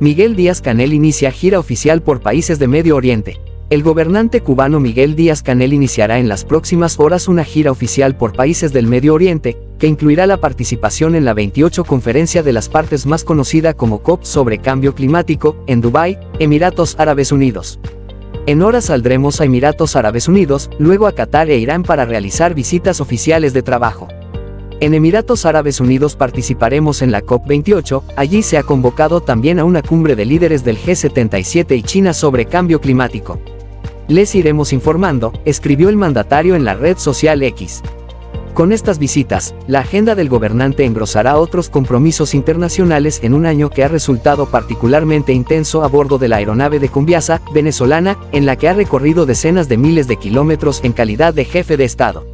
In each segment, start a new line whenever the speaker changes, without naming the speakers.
Miguel Díaz-Canel inicia gira oficial por países de Medio Oriente. El gobernante cubano Miguel Díaz-Canel iniciará en las próximas horas una gira oficial por países del Medio Oriente, que incluirá la participación en la 28 Conferencia de las Partes más conocida como COP sobre Cambio Climático, en Dubái, Emiratos Árabes Unidos. En horas saldremos a Emiratos Árabes Unidos, luego a Qatar e Irán para realizar visitas oficiales de trabajo. En Emiratos Árabes Unidos participaremos en la COP28, allí se ha convocado también a una cumbre de líderes del G77 y China sobre cambio climático. Les iremos informando, escribió el mandatario en la red social X. Con estas visitas, la agenda del gobernante engrosará otros compromisos internacionales en un año que ha resultado particularmente intenso a bordo de la aeronave de Conviasa, venezolana, en la que ha recorrido decenas de miles de kilómetros en calidad de jefe de Estado.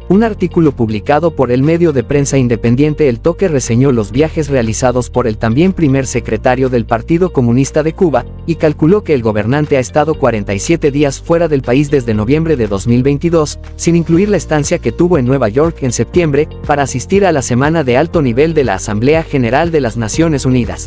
Un artículo publicado por el medio de prensa independiente El Toque reseñó los viajes realizados por el también primer secretario del Partido Comunista de Cuba, y calculó que el gobernante ha estado 47 días fuera del país desde noviembre de 2022, sin incluir la estancia que tuvo en Nueva York en septiembre, para asistir a la Semana de Alto Nivel de la Asamblea General de las Naciones Unidas.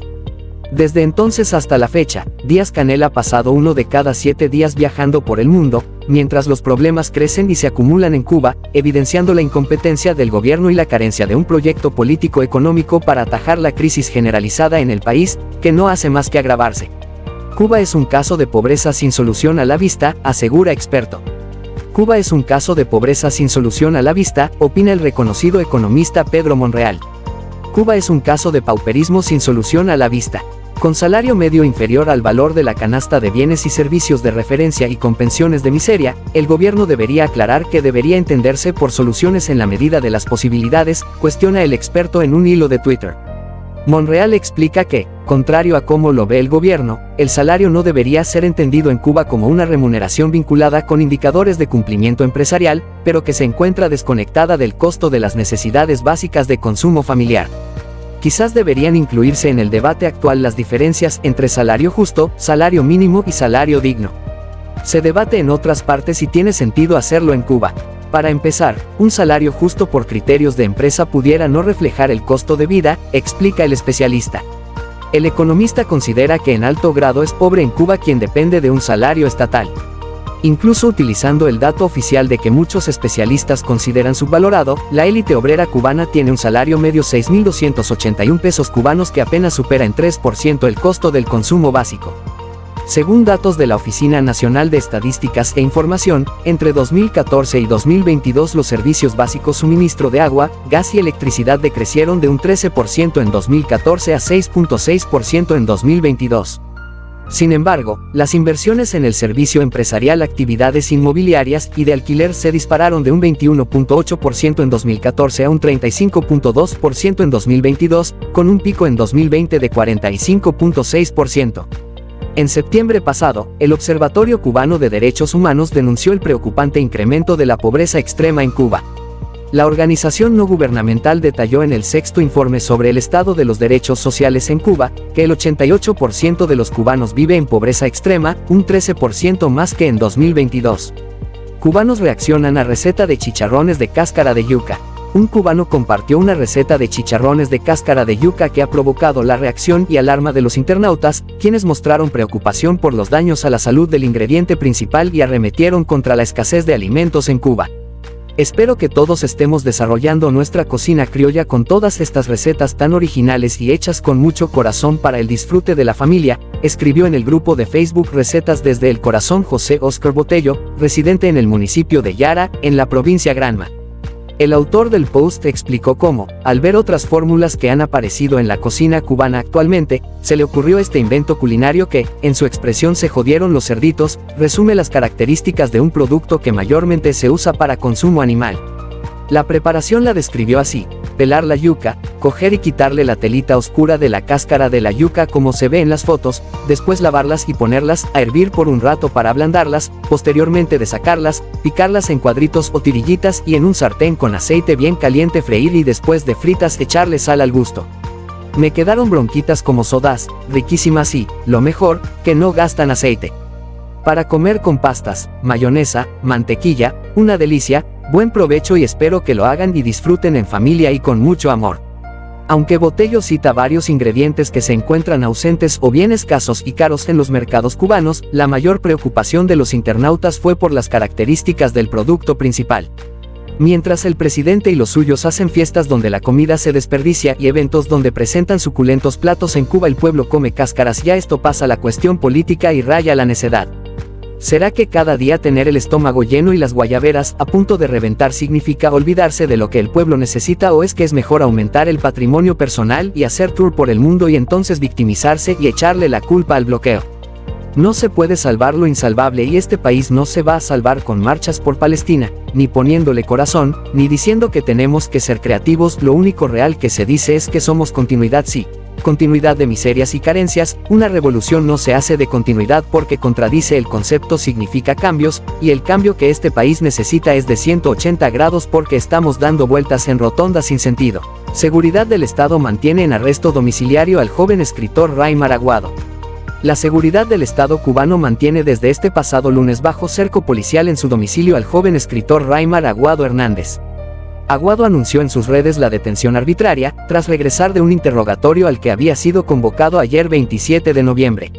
Desde entonces hasta la fecha, Díaz-Canel ha pasado 1 de cada 7 días viajando por el mundo, mientras los problemas crecen y se acumulan en Cuba, evidenciando la incompetencia del gobierno y la carencia de un proyecto político-económico para atajar la crisis generalizada en el país, que no hace más que agravarse. Cuba es un caso de pobreza sin solución a la vista, asegura experto. Cuba es un caso de pobreza sin solución a la vista, opina el reconocido economista Pedro Monreal. Cuba es un caso de pauperismo sin solución a la vista. Con salario medio inferior al valor de la canasta de bienes y servicios de referencia y con pensiones de miseria, el gobierno debería aclarar que debería entenderse por soluciones en la medida de las posibilidades, cuestiona el experto en un hilo de Twitter. Monreal explica que, contrario a cómo lo ve el gobierno, el salario no debería ser entendido en Cuba como una remuneración vinculada con indicadores de cumplimiento empresarial, pero que se encuentra desconectada del costo de las necesidades básicas de consumo familiar. Quizás deberían incluirse en el debate actual las diferencias entre salario justo, salario mínimo y salario digno. Se debate en otras partes y tiene sentido hacerlo en Cuba. Para empezar, un salario justo por criterios de empresa pudiera no reflejar el costo de vida, explica el especialista. El economista considera que en alto grado es pobre en Cuba quien depende de un salario estatal. Incluso utilizando el dato oficial de que muchos especialistas consideran subvalorado, la élite obrera cubana tiene un salario medio 6.281 pesos cubanos que apenas supera en 3% el costo del consumo básico. Según datos de la Oficina Nacional de Estadísticas e Información, entre 2014 y 2022 los servicios básicos suministro de agua, gas y electricidad decrecieron de un 13% en 2014 a 6.6% en 2022. Sin embargo, las inversiones en el servicio empresarial, actividades inmobiliarias y de alquiler se dispararon de un 21.8% en 2014 a un 35.2% en 2022, con un pico en 2020 de 45.6%. En septiembre pasado, el Observatorio Cubano de Derechos Humanos denunció el preocupante incremento de la pobreza extrema en Cuba. La organización no gubernamental detalló en el sexto informe sobre el estado de los derechos sociales en Cuba, que el 88% de los cubanos vive en pobreza extrema, un 13% más que en 2022. Cubanos reaccionan a receta de chicharrones de cáscara de yuca. Un cubano compartió una receta de chicharrones de cáscara de yuca que ha provocado la reacción y alarma de los internautas, quienes mostraron preocupación por los daños a la salud del ingrediente principal y arremetieron contra la escasez de alimentos en Cuba. Espero que todos estemos desarrollando nuestra cocina criolla con todas estas recetas tan originales y hechas con mucho corazón para el disfrute de la familia, escribió en el grupo de Facebook Recetas desde el Corazón José Óscar Botello, residente en el municipio de Yara, en la provincia Granma. El autor del post explicó cómo, al ver otras fórmulas que han aparecido en la cocina cubana actualmente, se le ocurrió este invento culinario que, en su expresión se jodieron los cerditos, resume las características de un producto que mayormente se usa para consumo animal. La preparación la describió así: pelar la yuca, coger y quitarle la telita oscura de la cáscara de la yuca como se ve en las fotos, después lavarlas y ponerlas a hervir por un rato para ablandarlas, posteriormente desacarlas, picarlas en cuadritos o tirillitas y en un sartén con aceite bien caliente freír y después de fritas echarle sal al gusto. Me quedaron bronquitas como sodas, riquísimas y, lo mejor, que no gastan aceite. Para comer con pastas, mayonesa, mantequilla, una delicia. Buen provecho y espero que lo hagan y disfruten en familia y con mucho amor. Aunque Botello cita varios ingredientes que se encuentran ausentes o bien escasos y caros en los mercados cubanos, la mayor preocupación de los internautas fue por las características del producto principal. Mientras el presidente y los suyos hacen fiestas donde la comida se desperdicia y eventos donde presentan suculentos platos, en Cuba el pueblo come cáscaras. Ya esto pasa la cuestión política y raya la necedad. ¿Será que cada día tener el estómago lleno y las guayaberas a punto de reventar significa olvidarse de lo que el pueblo necesita, o es que es mejor aumentar el patrimonio personal y hacer tour por el mundo y entonces victimizarse y echarle la culpa al bloqueo? No se puede salvar lo insalvable, y este país no se va a salvar con marchas por Palestina, ni poniéndole corazón, ni diciendo que tenemos que ser creativos. Lo único real que se dice es que somos continuidad, sí. Continuidad de miserias y carencias. Una revolución no se hace de continuidad porque contradice el concepto, significa cambios, y el cambio que este país necesita es de 180 grados porque estamos dando vueltas en rotonda sin sentido. Seguridad del Estado mantiene en arresto domiciliario al joven escritor Raimar Aguado. La seguridad del Estado cubano mantiene desde este pasado lunes bajo cerco policial en su domicilio al joven escritor Raimar Aguado Hernández. Aguado anunció en sus redes la detención arbitraria, tras regresar de un interrogatorio al que había sido convocado ayer 27 de noviembre.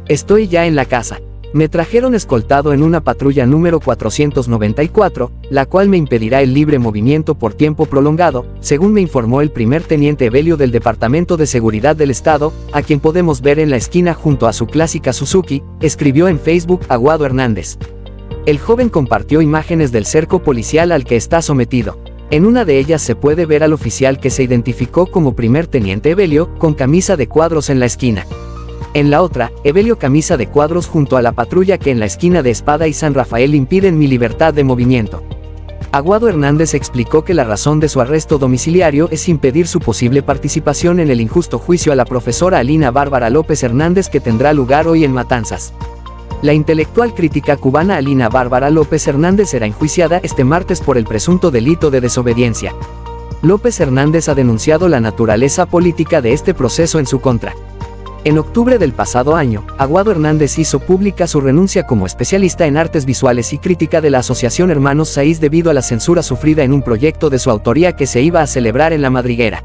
Estoy ya en la casa. Me trajeron escoltado en una patrulla número 494, la cual me impedirá el libre movimiento por tiempo prolongado, según me informó el primer teniente Evelio del Departamento de Seguridad del Estado, a quien podemos ver en la esquina junto a su clásica Suzuki, escribió en Facebook Aguado Hernández. El joven compartió imágenes del cerco policial al que está sometido. En una de ellas se puede ver al oficial que se identificó como primer teniente Evelio, con camisa de cuadros en la esquina. En la otra, Evelio camisa de cuadros junto a la patrulla que en la esquina de Espada y San Rafael impiden mi libertad de movimiento. Aguado Hernández explicó que la razón de su arresto domiciliario es impedir su posible participación en el injusto juicio a la profesora Alina Bárbara López Hernández que tendrá lugar hoy en Matanzas. La intelectual crítica cubana Alina Bárbara López Hernández será enjuiciada este martes por el presunto delito de desobediencia. López Hernández ha denunciado la naturaleza política de este proceso en su contra. En octubre del pasado año, Aguado Hernández hizo pública su renuncia como especialista en artes visuales y crítica de la Asociación Hermanos Saiz debido a la censura sufrida en un proyecto de su autoría que se iba a celebrar en La Madriguera.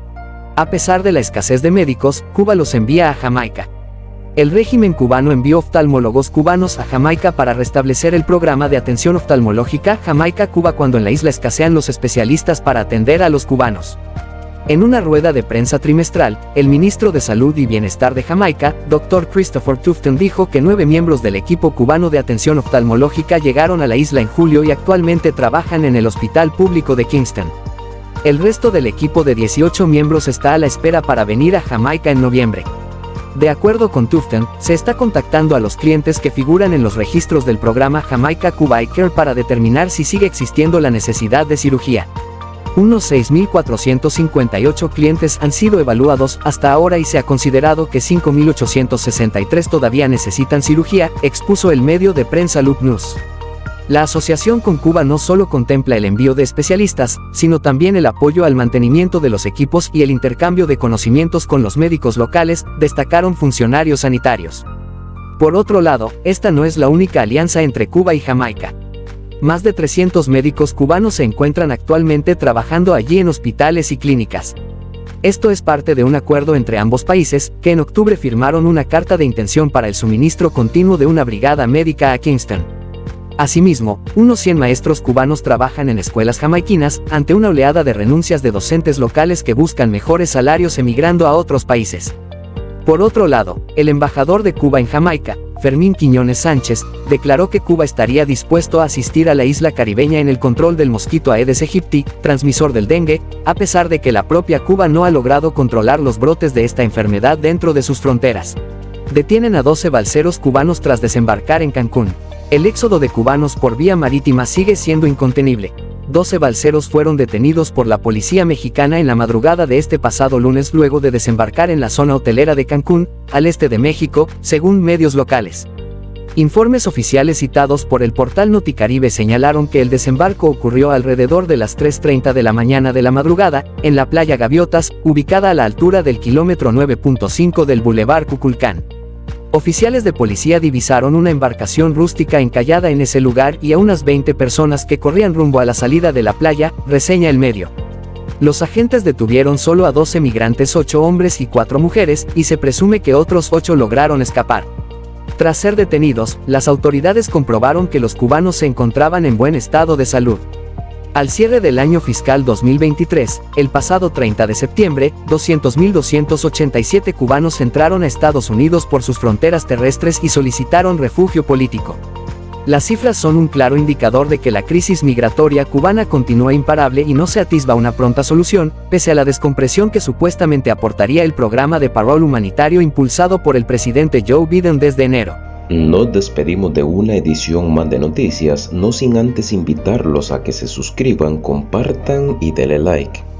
A pesar de la escasez de médicos, Cuba los envía a Jamaica. El régimen cubano envió oftalmólogos cubanos a Jamaica para restablecer el programa de atención oftalmológica Jamaica-Cuba cuando en la isla escasean los especialistas para atender a los cubanos. En una rueda de prensa trimestral, el ministro de Salud y Bienestar de Jamaica, Dr. Christopher Tufton, dijo que 9 miembros del equipo cubano de atención oftalmológica llegaron a la isla en julio y actualmente trabajan en el Hospital Público de Kingston. El resto del equipo de 18 miembros está a la espera para venir a Jamaica en noviembre. De acuerdo con Tufton, se está contactando a los clientes que figuran en los registros del programa Jamaica-Cuba Care para determinar si sigue existiendo la necesidad de cirugía. Unos 6.458 clientes han sido evaluados hasta ahora y se ha considerado que 5.863 todavía necesitan cirugía, expuso el medio de prensa Loop News. La asociación con Cuba no solo contempla el envío de especialistas, sino también el apoyo al mantenimiento de los equipos y el intercambio de conocimientos con los médicos locales, destacaron funcionarios sanitarios. Por otro lado, esta no es la única alianza entre Cuba y Jamaica. Más de 300 médicos cubanos se encuentran actualmente trabajando allí en hospitales y clínicas. Esto es parte de un acuerdo entre ambos países, que en octubre firmaron una carta de intención para el suministro continuo de una brigada médica a Kingston. Asimismo, unos 100 maestros cubanos trabajan en escuelas jamaiquinas, ante una oleada de renuncias de docentes locales que buscan mejores salarios emigrando a otros países. Por otro lado, el embajador de Cuba en Jamaica, Fermín Quiñones Sánchez, declaró que Cuba estaría dispuesto a asistir a la isla caribeña en el control del mosquito Aedes aegypti, transmisor del dengue, a pesar de que la propia Cuba no ha logrado controlar los brotes de esta enfermedad dentro de sus fronteras. Detienen a 12 balseros cubanos tras desembarcar en Cancún. El éxodo de cubanos por vía marítima sigue siendo incontenible. 12 balseros fueron detenidos por la policía mexicana en la madrugada de este pasado lunes luego de desembarcar en la zona hotelera de Cancún, al este de México, según medios locales. Informes oficiales citados por el portal Noticaribe señalaron que el desembarco ocurrió alrededor de las 3:30 de la mañana de la madrugada, en la playa Gaviotas, ubicada a la altura del kilómetro 9.5 del Boulevard Cuculcán. Oficiales de policía divisaron una embarcación rústica encallada en ese lugar y a unas 20 personas que corrían rumbo a la salida de la playa, reseña el medio. Los agentes detuvieron solo a 12 migrantes, 8 hombres y 4 mujeres, y se presume que otros 8 lograron escapar. Tras ser detenidos, las autoridades comprobaron que los cubanos se encontraban en buen estado de salud. Al cierre del año fiscal 2023, el pasado 30 de septiembre, 200.287 cubanos entraron a Estados Unidos por sus fronteras terrestres y solicitaron refugio político. Las cifras son un claro indicador de que la crisis migratoria cubana continúa imparable y no se atisba una pronta solución, pese a la descompresión que supuestamente aportaría el programa de parol humanitario impulsado por el presidente Joe Biden desde enero.
Nos despedimos de una edición más de noticias, no sin antes invitarlos a que se suscriban, compartan y denle like.